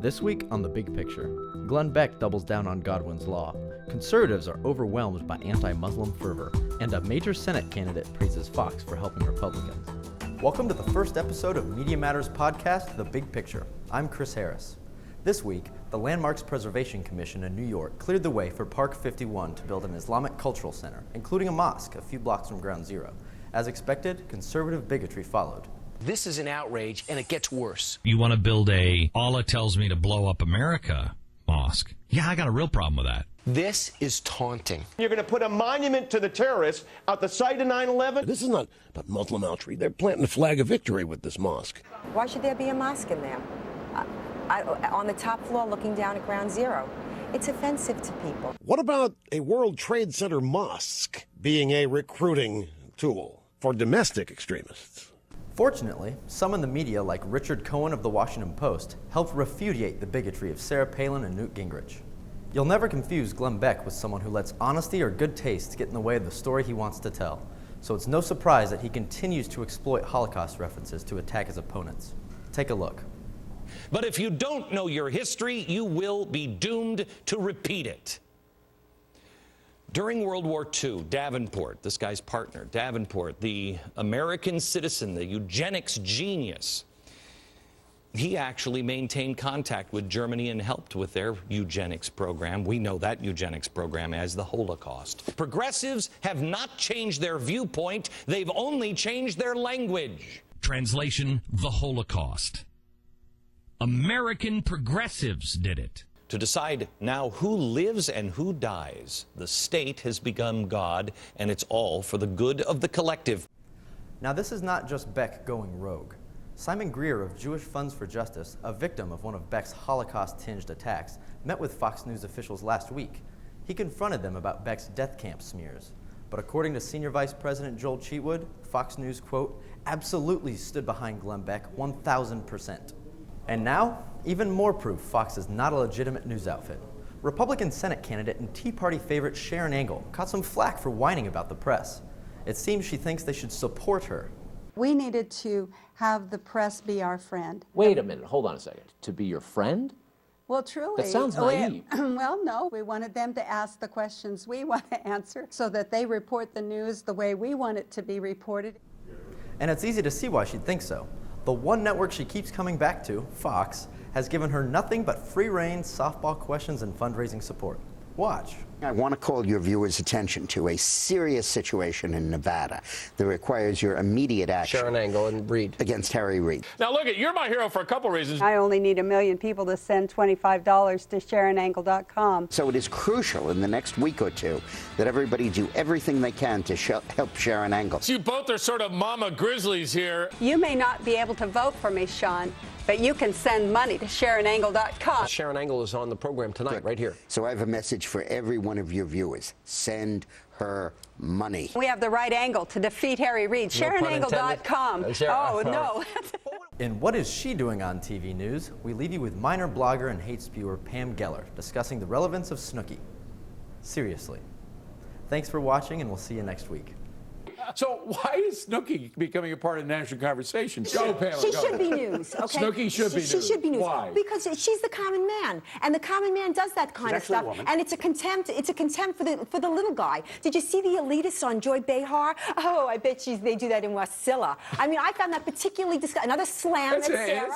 This week on The Big Picture, Glenn Beck doubles down on Godwin's Law, conservatives are overwhelmed by anti-Muslim fervor, and a major Senate candidate praises Fox for helping Republicans. Welcome to the first episode of Media Matters podcast, The Big Picture. I'm Chris Harris. This week, the Landmarks Preservation Commission in New York cleared the way for Park 51 to build an Islamic cultural center, including a mosque a few blocks from Ground Zero. As expected, conservative bigotry followed. This is an outrage, and it gets worse. You want to build a Allah tells me to blow up America mosque. Yeah, I got a real problem with that. This is taunting. You're going to put a monument to the terrorists at the site of 9/11? This is not about Muslim outreach. They're planting a flag of victory with this mosque. Why should there be a mosque in there? On the top floor looking down at Ground Zero. It's offensive to people. What about a World Trade Center mosque being a recruiting tool for domestic extremists? Fortunately, some in the media, like Richard Cohen of The Washington Post, helped repudiate the bigotry of Sarah Palin and Newt Gingrich. You'll never confuse Glenn Beck with someone who lets honesty or good taste get in the way of the story he wants to tell. So it's no surprise that he continues to exploit Holocaust references to attack his opponents. Take a look. But if you don't know your history, you will be doomed to repeat it. During World War II, Davenport, this guy's partner, Davenport, the American citizen, the eugenics genius, he actually maintained contact with Germany and helped with their eugenics program. We know that eugenics program as the Holocaust. Progressives have not changed their viewpoint. They've only changed their language. Translation, the Holocaust. American progressives did it. To decide now who lives and who dies, the state has become God, and it's all for the good of the collective. Now, this is not just Beck going rogue. Simon Greer of Jewish Funds for Justice, a victim of one of Beck's Holocaust-tinged attacks, met with Fox News officials last week. He confronted them about Beck's death camp smears. But according to Senior Vice President Joel Cheatwood, Fox News, quote, absolutely stood behind Glenn Beck 1,000%. And now, even more proof Fox is not a legitimate news outfit. Republican Senate candidate and Tea Party favorite Sharron Angle caught some flack for whining about the press. It seems she thinks they should support her. We needed to have the press be our friend. Wait a minute, hold on a second. To be your friend? Well, truly. That sounds naive. Well, no, we wanted them to ask the questions we want to answer so that they report the news the way we want it to be reported. And it's easy to see why she'd think so. The one network she keeps coming back to, Fox, has given her nothing but free rein, softball questions, and fundraising support. Watch. I want to call your viewers' attention to a serious situation in Nevada that requires your immediate action. Sharron Angle and Reid. Against Harry Reid. Now, look, you're my hero for a couple reasons. I only need 1 million people to send $25 to SharronAngle.com. So it is crucial in the next week or two that everybody do everything they can to help Sharron Angle. You both are sort of mama grizzlies here. You may not be able to vote for me, Sean, but you can send money to SharronAngle.com. Sharron Angle is on the program tonight, right here. So I have a message for every one of your viewers. Send her money. We have the right angle to defeat Harry Reid. SharronAngle.com. Oh, no. In What Is She Doing on TV News, we leave you with minor blogger and hate spewer Pam Geller discussing the relevance of Snooki. Seriously. Thanks for watching, and we'll see you next week. So why is Snooki becoming a part of the national conversation? Go, Pamela. She should be news, okay? Snooki should be news. She should be news. Why? Because she's the common man, and the common man does that kind of stuff. And it's a contempt. It's a contempt for the little guy. Did you see the elitists on Joy Behar? Oh, I bet they do that in Wasilla. I mean, I found that particularly disgusting. Another slam at Sarah.